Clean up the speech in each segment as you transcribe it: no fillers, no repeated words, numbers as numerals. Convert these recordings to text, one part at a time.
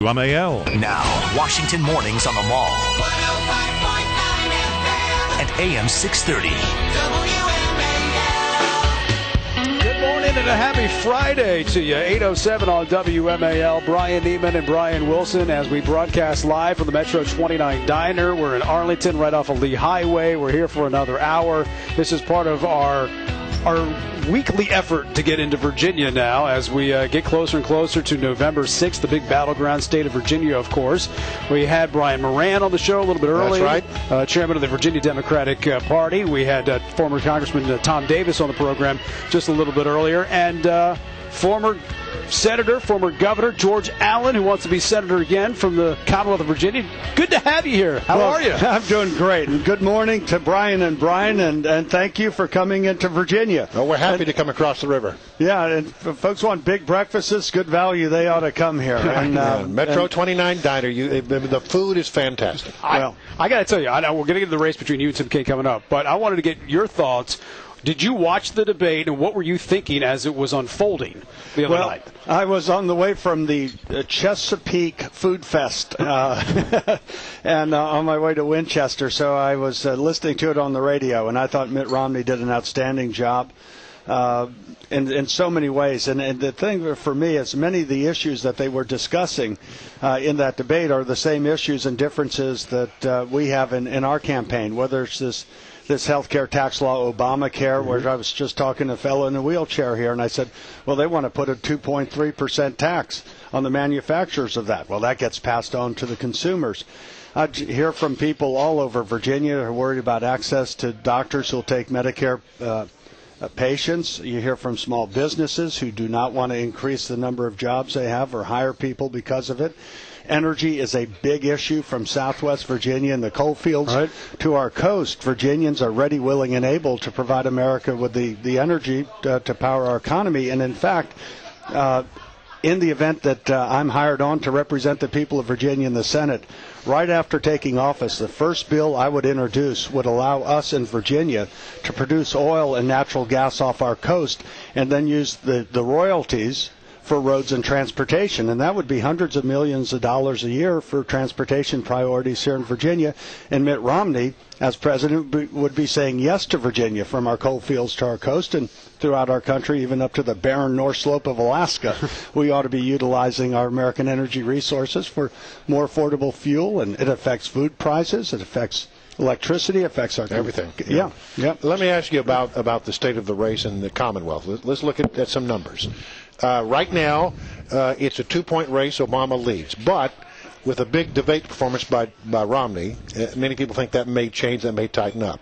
WMAL. Now, Washington mornings on the Mall. 105.9 FM. And AM 630. WMAL. Good morning and a happy Friday to you. 8:07 on WMAL. Brian Neiman and Brian Wilson as we broadcast live from the Metro 29 Diner. We're in Arlington right off of Lee Highway. We're here for another hour. This is part of our weekly effort to get into Virginia now as we get closer and closer to November 6th, the big battleground state of Virginia, of course. We had Brian Moran on the show a little bit earlier. That's right. Chairman of the Virginia Democratic Party. We had former Congressman Tom Davis on the program just a little bit earlier. And former Senator, former Governor George Allen, who wants to be Senator again from the Commonwealth of Virginia. Good to have you here. How are you? I'm doing great. And good morning to Brian and Brian, and thank you for coming into Virginia. Oh, we're happy to come across the river. Yeah, and if folks want big breakfasts, good value, they ought to come here. And Metro 29 Diner, the food is fantastic. I got to tell you, I know we're going to get into the race between you and Tim Kaine coming up, but I wanted to get your thoughts. Did you watch the debate, and what were you thinking as it was unfolding the other night? I was on the way from the Chesapeake Food Fest and on my way to Winchester, so I was listening to it on the radio, and I thought Mitt Romney did an outstanding job in so many ways. And the thing for me is many of the issues that they were discussing in that debate are the same issues and differences that we have in our campaign, whether it's this health care tax law, Obamacare, where I was just talking to a fellow in a wheelchair here, and I said, well, they want to put a 2.3% tax on the manufacturers of that. Well, that gets passed on to the consumers. I hear from people all over Virginia who are worried about access to doctors who will take Medicare patients. You hear from small businesses who do not want to increase the number of jobs they have or hire people because of it. Energy is a big issue from Southwest Virginia and the coal fields to our coast. Virginians are ready, willing, and able to provide America with the energy to power our economy. And in fact, in the event that I'm hired on to represent the people of Virginia in the Senate, right after taking office, the first bill I would introduce would allow us in Virginia to produce oil and natural gas off our coast and then use the royalties for roads and transportation, and that would be hundreds of millions of dollars a year for transportation priorities here in Virginia. And Mitt Romney, as president, would be saying yes to Virginia from our coal fields to our coast and throughout our country, even up to the barren North Slope of Alaska. We ought to be utilizing our American energy resources for more affordable fuel, and it affects food prices, it affects electricity, affects our everything. Yeah. Let me ask you about the state of the race in the Commonwealth. Let's look at some numbers. Right now, it's a 2-point race. Obama leads. But with a big debate performance by Romney, many people think that may change, that may tighten up.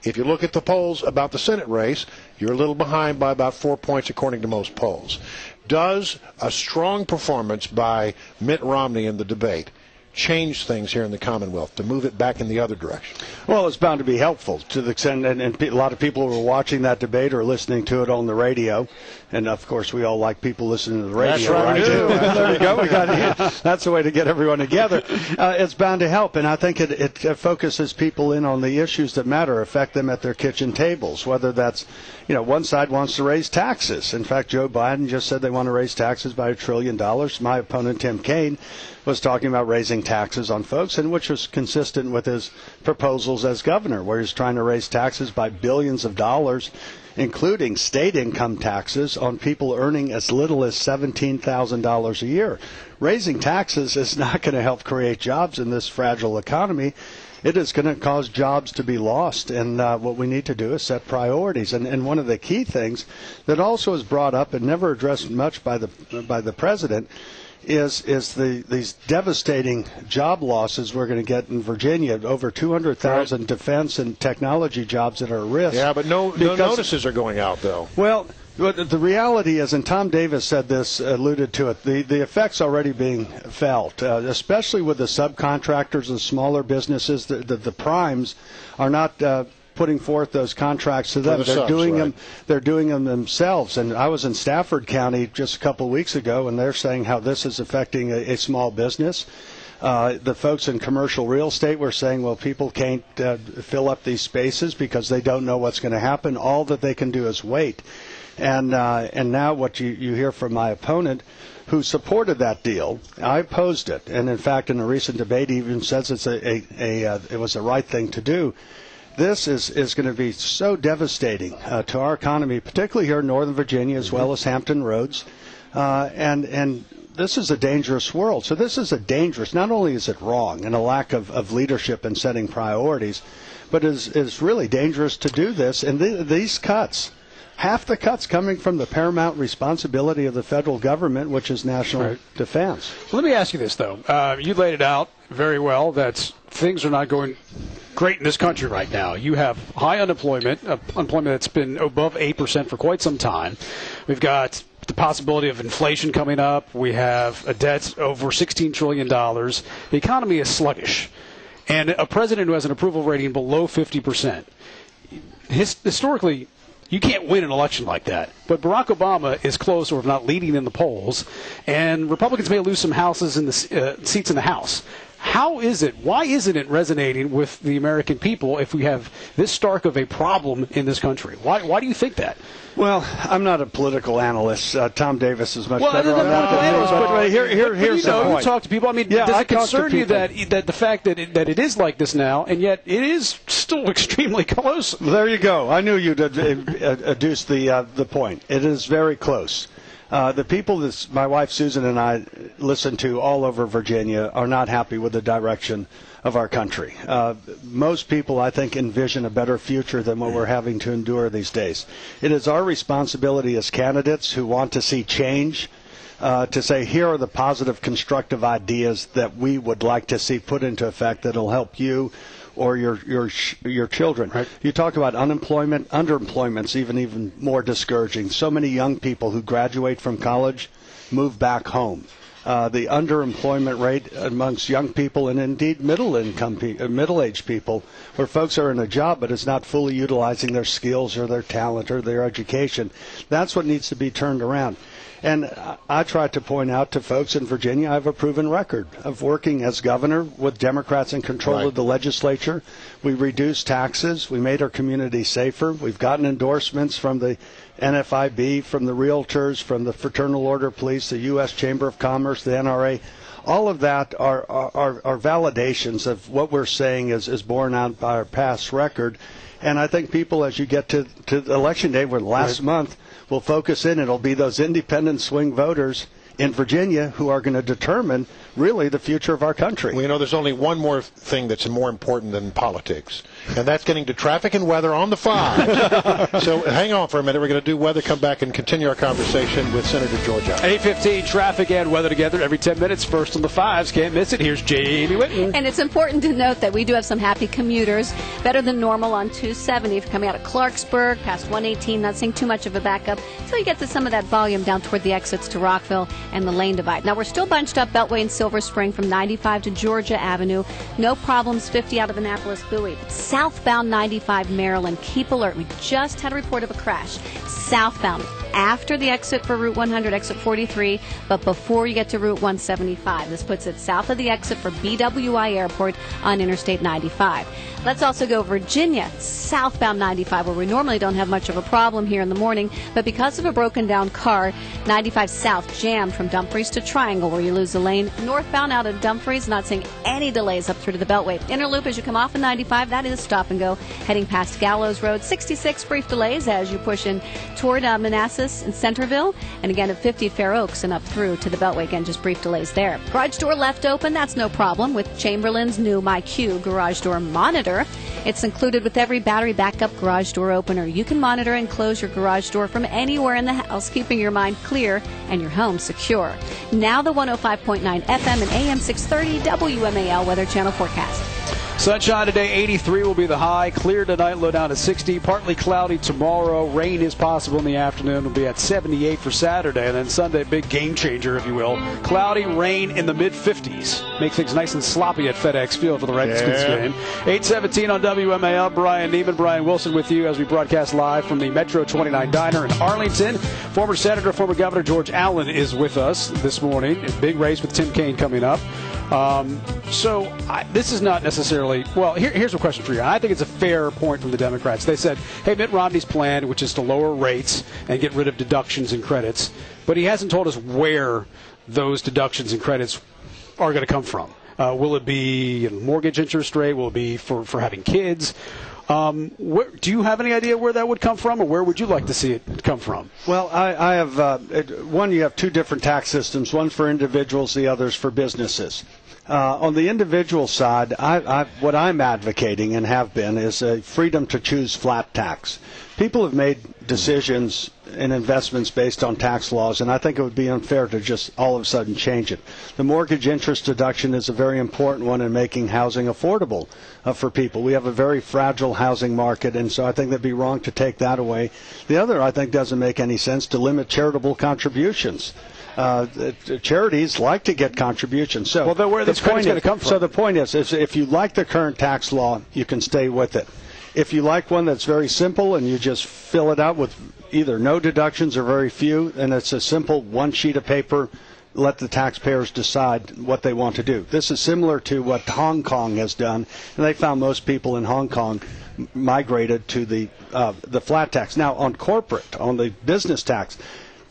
If you look at the polls about the Senate race, you're a little behind by about 4 points according to most polls. Does a strong performance by Mitt Romney in the debate change things here in the Commonwealth to move it back in the other direction? Well, it's bound to be helpful to the extent, and a lot of people who are watching that debate or listening to it on the radio, and of course we all like people listening to the radio. That's right, we do. There you go. That's the way to get everyone together. It's bound to help, and I think it focuses people in on the issues that matter, affect them at their kitchen tables, whether that's, one side wants to raise taxes. In fact, Joe Biden just said they want to raise taxes by $1 trillion. My opponent, Tim Kaine, was talking about raising taxes on folks, and which was consistent with his proposals as governor, where he's trying to raise taxes by billions of dollars, including state income taxes on people earning as little as $17,000 a year. Raising taxes is not going to help create jobs in this fragile economy. It is going to cause jobs to be lost, and what we need to do is set priorities. And one of the key things that also is brought up and never addressed much by the president is these devastating job losses we're going to get in Virginia. Over 200,000 defense and technology jobs that are at risk. Yeah, but no notices are going out, though. Well, the reality is, and Tom Davis said this, alluded to it, the effects already being felt, especially with the subcontractors and smaller businesses. The primes are not putting forth those contracts to them. They're doing them themselves. And I was in Stafford County just a couple of weeks ago, and they're saying how this is affecting a small business. The folks in commercial real estate were saying, well, people can't fill up these spaces because they don't know what's going to happen. All that they can do is wait. And now what you hear from my opponent, who supported that deal. I opposed it, and in fact, in a recent debate, he even says it was the right thing to do. This is going to be so devastating to our economy, particularly here in Northern Virginia, as well as Hampton Roads, and this is a dangerous world. So this is not only is it wrong and a lack of leadership in setting priorities, but is really dangerous to do this. And these cuts, half the cuts coming from the paramount responsibility of the federal government, which is national defense. Let me ask you this, though. You laid it out very well that things are not going great in this country right now. You have high unemployment that's been above 8% for quite some time. We've got the possibility of inflation coming up. We have a debt over $16 trillion. The economy is sluggish. And a president who has an approval rating below 50%. Historically, you can't win an election like that. But Barack Obama is close, or if not leading in the polls, and Republicans may lose some houses in the seats in the House. Why isn't it resonating with the American people if we have this stark of a problem in this country? Why do you think that? Well, I'm not a political analyst. Tom Davis is much better on that than me. But here's the point. You talk to people. I mean, does it concern you that the fact that it is like this now, and yet it is still extremely close? There you go. I knew you'd adduce the point. It is very close. The people that my wife Susan and I listen to all over Virginia are not happy with the direction of our country. Most people, I think, envision a better future than what we're having to endure these days. It is our responsibility as candidates who want to see change to say, here are the positive, constructive ideas that we would like to see put into effect that will help you or your children. Right. You talk about unemployment. Underemployment's even more discouraging. So many young people who graduate from college move back home. The underemployment rate amongst young people and indeed middle-aged people, where folks are in a job but is not fully utilizing their skills or their talent or their education. That's what needs to be turned around. And I try to point out to folks in Virginia, I have a proven record of working as governor with Democrats in control of the legislature. We reduced taxes. We made our community safer. We've gotten endorsements from the NFIB, from the realtors, from the Fraternal Order Police, the U.S. Chamber of Commerce, the NRA. All of that are validations of what we're saying is borne out by our past record. And I think people, as you get to Election Day, where last month, will focus in. It'll be those independent swing voters in Virginia who are going to determine really the future of our country. Well, there's only one more thing that's more important than politics, and that's getting to traffic and weather on the 5. So hang on for a minute. We're going to do weather, come back, and continue our conversation with Senator George Allen. 8:15, traffic and weather together every 10 minutes. First on the 5s. Can't miss it. Here's Jamie Whitten. And it's important to note that we do have some happy commuters. Better than normal on 270 if you're coming out of Clarksburg, past 118, not seeing too much of a backup until you get to some of that volume down toward the exits to Rockville and the lane divide. Now, we're still bunched up Beltway and Silver Spring from 95 to Georgia Avenue. No problems, 50 out of Annapolis Bowie. Southbound 95 Maryland, keep alert. We just had a report of a crash. Southbound, after the exit for Route 100, exit 43, but before you get to Route 175. This puts it south of the exit for BWI Airport on Interstate 95. Let's also go Virginia, southbound 95, where we normally don't have much of a problem here in the morning, but because of a broken down car, 95 south jammed from Dumfries to Triangle, where you lose the lane. Northbound out of Dumfries, not seeing any delays up through to the Beltway. Inner loop as you come off of 95, that is stop and go, heading past Gallows Road. 66 brief delays as you push in toward Manassas and Centerville, and again at 50 Fair Oaks and up through to the Beltway. Again, just brief delays there. Garage door left open, that's no problem with Chamberlain's new MyQ garage door monitor. It's included with every battery backup garage door opener. You can monitor and close your garage door from anywhere in the house, keeping your mind clear and your home secure. Now the 105.9 FM and AM 630 WMAL Weather Channel forecast. Sunshine today, 83 will be the high. Clear tonight, low down to 60. Partly cloudy tomorrow. Rain is possible in the afternoon. Will be at 78 for Saturday. And then Sunday, big game changer, if you will. Cloudy, rain in the mid-50s. Make things nice and sloppy at FedEx Field for the Redskins game. 8:17 on WMAL. Brian Neiman, Brian Wilson with you as we broadcast live from the Metro 29 Diner in Arlington. Former Senator, former Governor George Allen is with us this morning. A big race with Tim Kaine coming up. So this is not necessarily, well, here's a question for you. I think it's a fair point from the Democrats. They said, hey, Mitt Romney's plan, which is to lower rates and get rid of deductions and credits, but he hasn't told us where those deductions and credits are going to come from. Will it be a mortgage interest rate? Will it be for having kids? Do you have any idea where that would come from, or where would you like to see it come from? Well, I have one. You have two different tax systems. One for individuals, the other's for businesses. On the individual side, what I'm advocating and have been is a freedom to choose flat tax. People have made decisions and investments based on tax laws, and I think it would be unfair to just all of a sudden change it. The mortgage interest deduction is a very important one in making housing affordable for people. We have a very fragile housing market, and so I think it'd be wrong to take that away. The other, I think, doesn't make any sense to limit charitable contributions. Charities like to get contributions. So, well, where this credit's going to come from? So the point is, if you like the current tax law, you can stay with it. If you like one that's very simple and you just fill it out with either no deductions or very few, and it's a simple one sheet of paper, let the taxpayers decide what they want to do. This is similar to what Hong Kong has done, and they found most people in Hong Kong migrated to the flat tax. Now, on the business tax,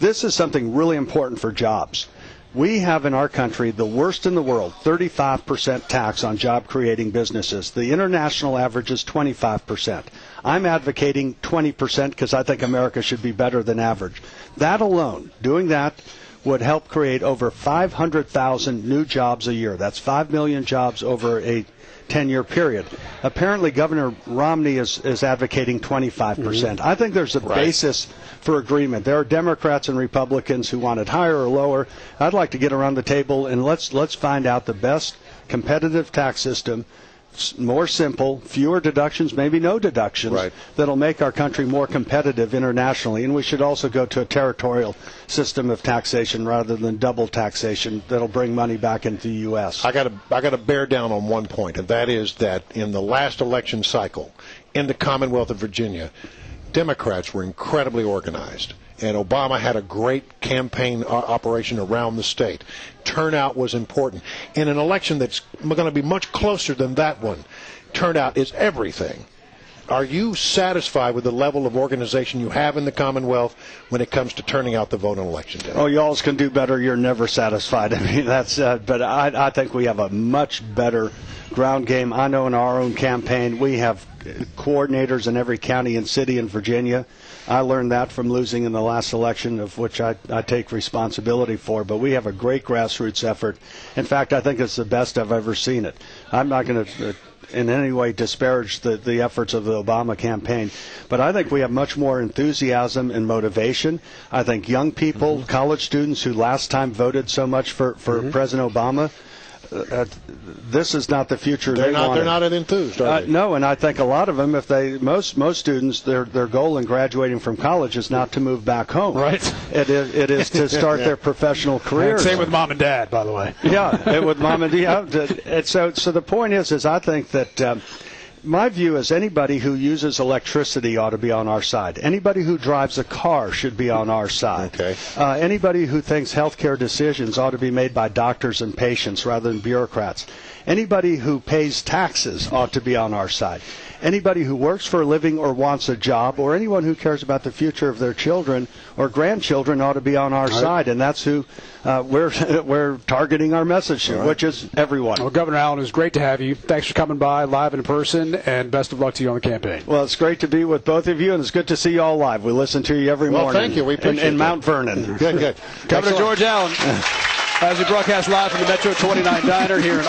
this is something really important for jobs. We have in our country the worst in the world, 35% tax on job-creating businesses. The international average is 25%. I'm advocating 20% because I think America should be better than average. That alone, doing that, would help create over 500,000 new jobs a year. That's 5 million jobs over a 10-year period. Apparently, Governor Romney is advocating 25%. I think there's a basis for agreement. There are Democrats and Republicans who want it higher or lower. I'd like to get around the table and let's find out the best competitive tax system, more simple, fewer deductions, maybe no deductions, that'll make our country more competitive internationally. And we should also go to a territorial system of taxation rather than double taxation that'll bring money back into the U.S. I got to bear down on one point, and that is that in the last election cycle in the Commonwealth of Virginia, Democrats were incredibly organized. And Obama had a great campaign operation around the state. Turnout was important. In an election that's going to be much closer than that one, turnout is everything. Are you satisfied with the level of organization you have in the Commonwealth when it comes to turning out the vote on election day? Oh, you alls can do better. You're never satisfied. I mean, but I think we have a much better ground game. I know in our own campaign we have coordinators in every county and city in Virginia. I learned that from losing in the last election, of which I take responsibility for. But we have a great grassroots effort. In fact, I think it's the best I've ever seen it. I'm not going to in any way disparage the efforts of the Obama campaign, but I think we have much more enthusiasm and motivation. I think young people, college students who last time voted so much for President Obama, this is not the future they wanted. They're not enthused, are they? No, and I think a lot of them, most students, their goal in graduating from college is not to move back home. Right. It is to start their professional careers. Same with mom and dad, by the way. Yeah, with mom and dad. So the point is I think that my view is anybody who uses electricity ought to be on our side. Anybody who drives a car should be on our side. Okay. Anybody who thinks healthcare decisions ought to be made by doctors and patients rather than bureaucrats. Anybody who pays taxes ought to be on our side. Anybody who works for a living or wants a job, or anyone who cares about the future of their children or grandchildren ought to be on our side, and that's who we're targeting our message to, which is everyone. Well, Governor Allen, it was great to have you. Thanks for coming by live and in person, and best of luck to you on the campaign. Well, it's great to be with both of you, and it's good to see you all live. We listen to you every morning. Thank you. We appreciate it. In Mount Vernon. Good. Governor George Allen, as we broadcast live from the Metro 29 Diner here in